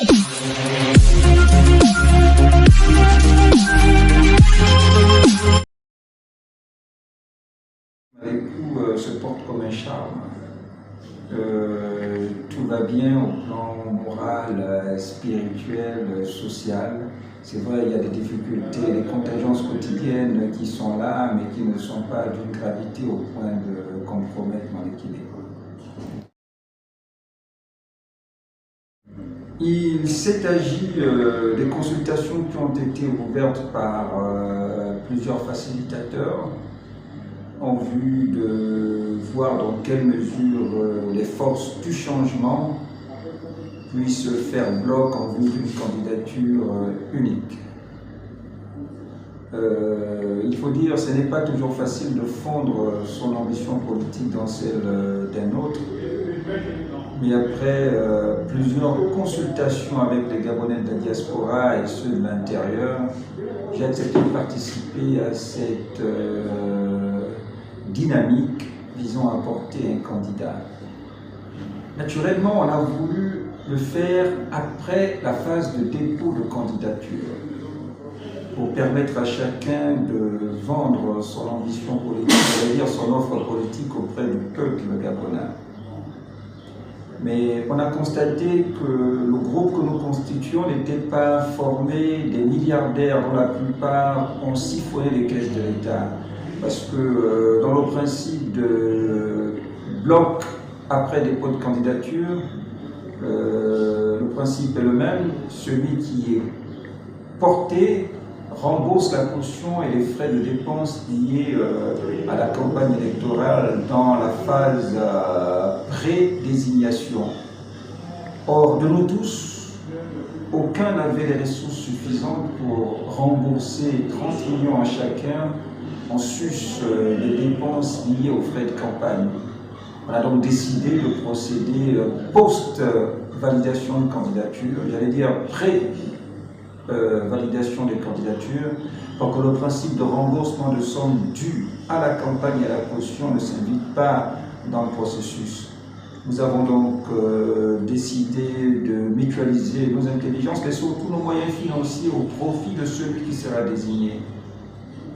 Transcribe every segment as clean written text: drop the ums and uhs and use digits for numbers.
L'époux se porte comme un charme. Tout va bien au plan moral, spirituel, social. C'est vrai, il y a des difficultés, des contingences quotidiennes qui sont là, mais qui ne sont pas d'une gravité au point de compromettre mon équilibre. Il s'est agi des consultations qui ont été ouvertes par plusieurs facilitateurs en vue de voir dans quelle mesure les forces du changement puissent faire bloc en vue d'une candidature unique. Il faut dire que ce n'est pas toujours facile de fondre son ambition politique dans celle d'un autre, mais après plusieurs consultations avec les Gabonais de la diaspora et ceux de l'intérieur, j'ai accepté de participer à cette dynamique visant à porter un candidat. Naturellement, on a voulu le faire après la phase de dépôt de candidature pour permettre à chacun de vendre son ambition politique, c'est-à-dire son offre politique auprès du peuple gabonais. Mais on a constaté que le groupe que nous constituions n'était pas formé des milliardaires dont la plupart ont siphonné les caisses de l'État. Parce que dans le principe de bloc après dépôt de candidature, le principe est le même. Celui qui est porté rembourse la caution et les frais de dépenses liés à la campagne électorale dans la phase pré-désignation. Or, de nous tous, aucun n'avait les ressources suffisantes pour rembourser 30 millions à chacun en sus des dépenses liées aux frais de campagne. On a donc décidé de procéder post-validation de candidature, j'allais dire pré-validation des candidatures, pour que le principe de remboursement de sommes dues à la campagne et à la caution ne s'invite pas dans le processus. Nous avons donc décidé de mutualiser nos intelligences, mais surtout nos moyens financiers au profit de celui qui sera désigné.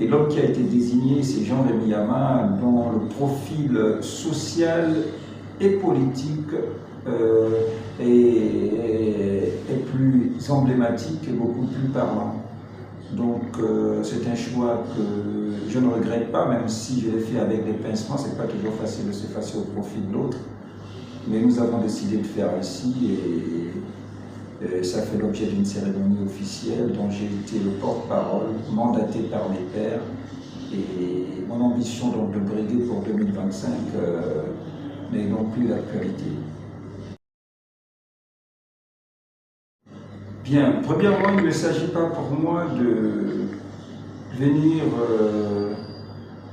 Et l'homme qui a été désigné, c'est Jean-Rémy Yama, dont le profil social et politique est plus emblématique et beaucoup plus parlant. Donc c'est un choix que je ne regrette pas, même si je l'ai fait avec des pincements, c'est pas toujours facile de s'effacer au profit de l'autre. Mais nous avons décidé de faire ainsi et ça fait l'objet d'une cérémonie officielle dont j'ai été le porte-parole, mandaté par mes pairs. Et mon ambition donc de briguer pour 2025 n'est donc plus d'actualité. Bien, premièrement, il ne s'agit pas pour moi de venir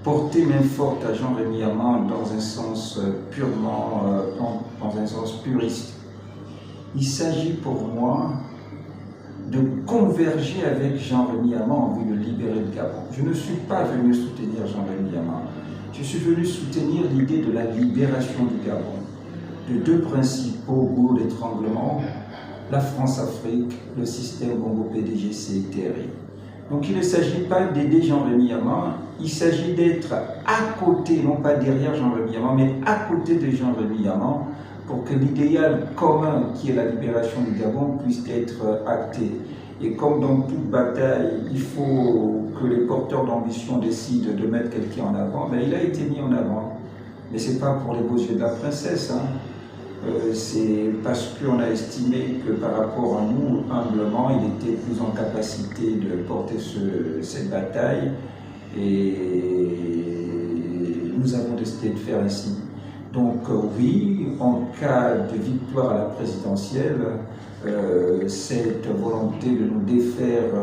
porter main forte à Jean-Rémy Yama dans un sens purement, dans un sens puriste. Il s'agit pour moi de converger avec Jean-Rémy Yama en vue de libérer le Gabon. Je ne suis pas venu soutenir Jean-Rémy Yama, je suis venu soutenir l'idée de la libération du Gabon, de deux principaux goulots d'étranglement, la France-Afrique, le système Bongo-PDGC-TRI. Donc il ne s'agit pas d'aider Jean-Rémy Yama, il s'agit d'être à côté, non pas derrière Jean-Rémy Yama, mais à côté de Jean-Rémy Yama, pour que l'idéal commun qui est la libération du Gabon puisse être acté. Et comme dans toute bataille, il faut que les porteurs d'ambition décident de mettre quelqu'un en avant, mais il a été mis en avant. Mais ce n'est pas pour les beaux yeux de la princesse, hein. C'est parce qu'on a estimé que par rapport à nous, humblement, il était plus en capacité de porter cette bataille et nous avons décidé de faire ainsi. Donc oui, en cas de victoire à la présidentielle, cette volonté de nous défaire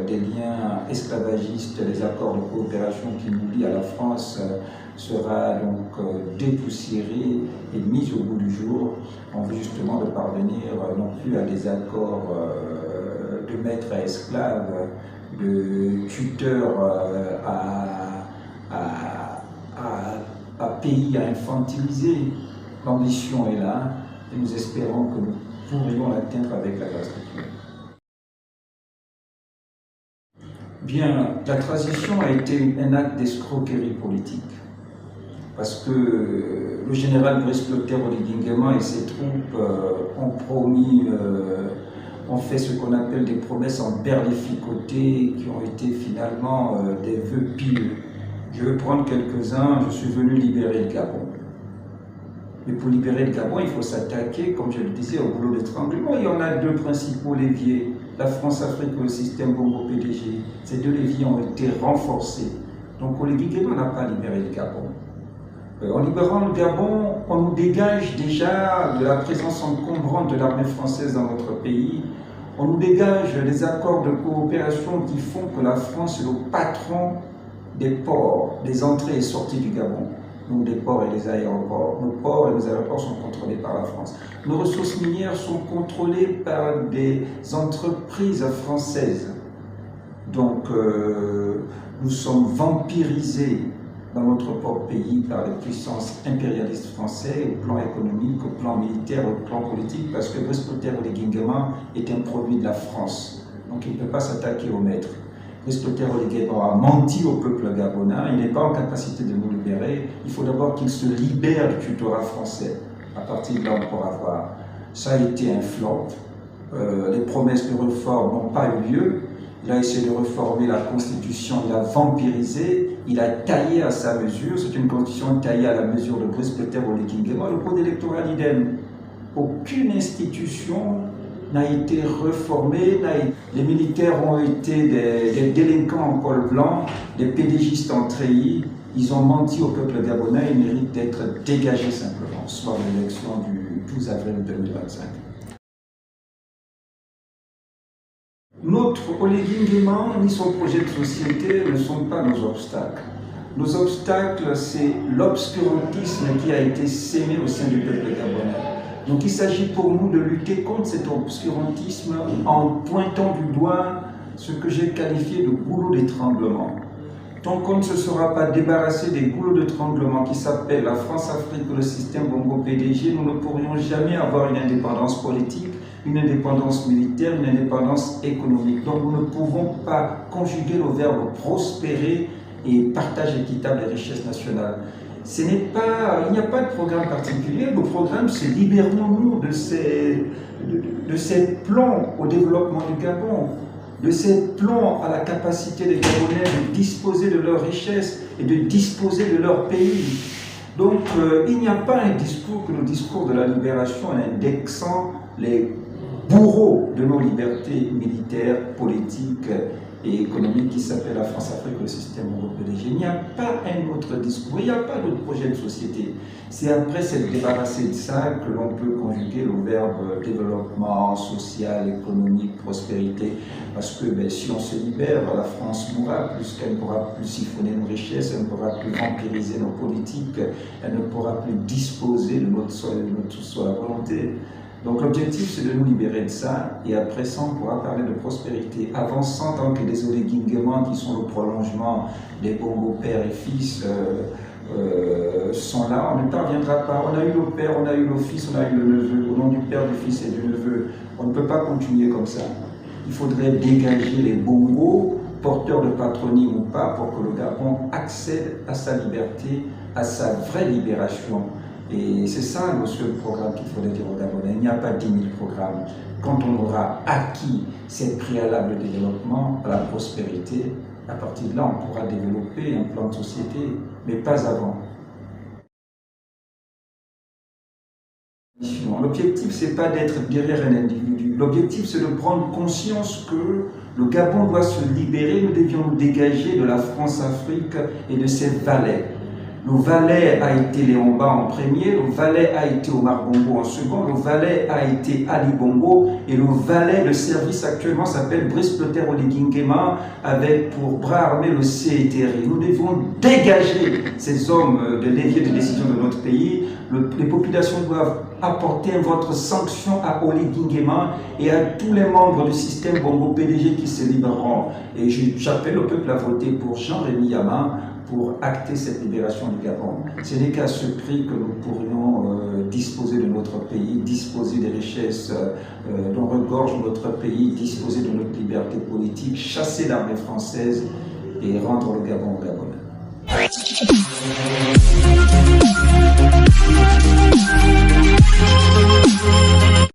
des liens esclavagistes, des accords de coopération qui nous lient à la France, sera donc dépoussiérée et mise au bout du jour en vue justement de parvenir non plus à des accords de maître à esclave, de tuteur à pays à infantiliser. L'ambition est là et nous espérons que nous pourrions l'atteindre avec la grâce de Dieu. Bien, la transition a été un acte d'escroquerie politique. Parce que le général Brice Clotaire Oligui Nguema et ses troupes ont fait ce qu'on appelle des promesses en berlificoté qui ont été finalement des vœux pieux. Je vais prendre quelques-uns. Je suis venu libérer le Gabon. Mais pour libérer le Gabon, il faut s'attaquer, comme je le disais, au boulot d'étranglement. Il y en a deux principaux leviers, la France-Afrique et le système Bongo-PDG. Ces deux leviers ont été renforcés. Donc Oligui Nguema n'a pas libéré le Gabon. En libérant le Gabon, on nous dégage déjà de la présence encombrante de l'armée française dans notre pays. On nous dégage des accords de coopération qui font que la France est le patron des ports, des entrées et sorties du Gabon. Donc des ports et des aéroports. Nos ports et nos aéroports sont contrôlés par la France. Nos ressources minières sont contrôlées par des entreprises françaises. Donc nous sommes vampirisés dans notre propre pays par les puissances impérialistes français au plan économique, au plan militaire, au plan politique, parce que Brice Clotaire Oligui Nguema est un produit de la France. Donc il ne peut pas s'attaquer au maître. Brice Clotaire Oligui Nguema a menti au peuple gabonais, il n'est pas en capacité de nous libérer. Il faut d'abord qu'il se libère du tutorat français. À partir de là, on pourra voir. Ça a été un flop. Les promesses de réforme n'ont pas eu lieu. Il a essayé de réformer la Constitution, il a vampirisé, il a taillé à sa mesure. C'est une Constitution taillée à la mesure de Brice Clotaire Oligui Nguema. Le code électoral idem. Aucune institution n'a été réformée. Les militaires ont été des délinquants en col blanc, des pédégistes en treillis. Ils ont menti au peuple gabonais, ils méritent d'être dégagés simplement, soit de l'élection du 12 avril 2025. Notre Oligui Nguema ni son projet de société ne sont pas nos obstacles. Nos obstacles, c'est l'obscurantisme qui a été sémé au sein du peuple gabonais. Donc il s'agit pour nous de lutter contre cet obscurantisme en pointant du doigt ce que j'ai qualifié de goulot d'étranglement. Tant qu'on ne se sera pas débarrassé des goulots d'étranglement qui s'appellent la France-Afrique ou le système Bongo-PDG, nous ne pourrions jamais avoir une indépendance politique, une indépendance militaire, une indépendance économique. Donc nous ne pouvons pas conjuguer le verbe prospérer et partage équitable des richesses nationales. Il n'y a pas de programme particulier. Le programme, c'est libérons-nous de ces plombs au développement du Gabon, de ces plombs à la capacité des Gabonais de disposer de leurs richesses et de disposer de leur pays. Donc il n'y a pas un discours que le discours de la libération en indexant les bourreaux de nos libertés militaires, politiques et économiques qui s'appelle la France-Afrique, le système Bongo-PDG. Il n'y a pas un autre discours, il n'y a pas d'autre projet de société. C'est après s'être débarrassé de ça que l'on peut conjuguer le verbe développement social, économique, prospérité. Parce que si on se libère, la France mourra, puisqu'elle ne pourra plus siphonner nos richesses, elle ne pourra plus vampiriser nos politiques, elle ne pourra plus disposer de notre sol à volonté. Donc l'objectif, c'est de nous libérer de ça, et après ça, on pourra parler de prospérité. Avant 100 ans que les Oligui Nguema, qui sont le prolongement des Bongo père et fils, sont là, on ne parviendra pas. On a eu le père, on a eu le fils, on a eu le neveu. Au nom du père, du fils et du neveu, on ne peut pas continuer comme ça. Il faudrait dégager les Bongo, porteurs de patronyme ou pas, pour que le Gabon accède à sa liberté, à sa vraie libération. Et c'est ça le seul programme qu'il faudrait dire aux Gabonais. Il n'y a pas 10 000 programmes. Quand on aura acquis ces préalables de développement à la prospérité, à partir de là, on pourra développer un plan de société, mais pas avant. L'objectif, ce n'est pas d'être derrière un individu. L'objectif, c'est de prendre conscience que le Gabon doit se libérer. Nous devions nous dégager de la France-Afrique et de ses valets. Le valet a été Léon Mba en premier, le valet a été Omar Bongo en second, le valet a été Ali Bongo et le valet de service actuellement s'appelle Brice Clotaire Oligui Nguema avec pour bras armé le CETRI. Nous devons dégager ces hommes de levier de décision de notre pays. Les populations doivent apporter votre sanction à Oligui Nguema et à tous les membres du système Bongo-PDG qui se libéreront. Et j'appelle le peuple à voter pour Jean-Rémy Yama, pour acter cette libération du Gabon. Ce n'est qu'à ce prix que nous pourrions disposer de notre pays, disposer des richesses dont regorge notre pays, disposer de notre liberté politique, chasser l'armée française et rendre le Gabon au Gabonais.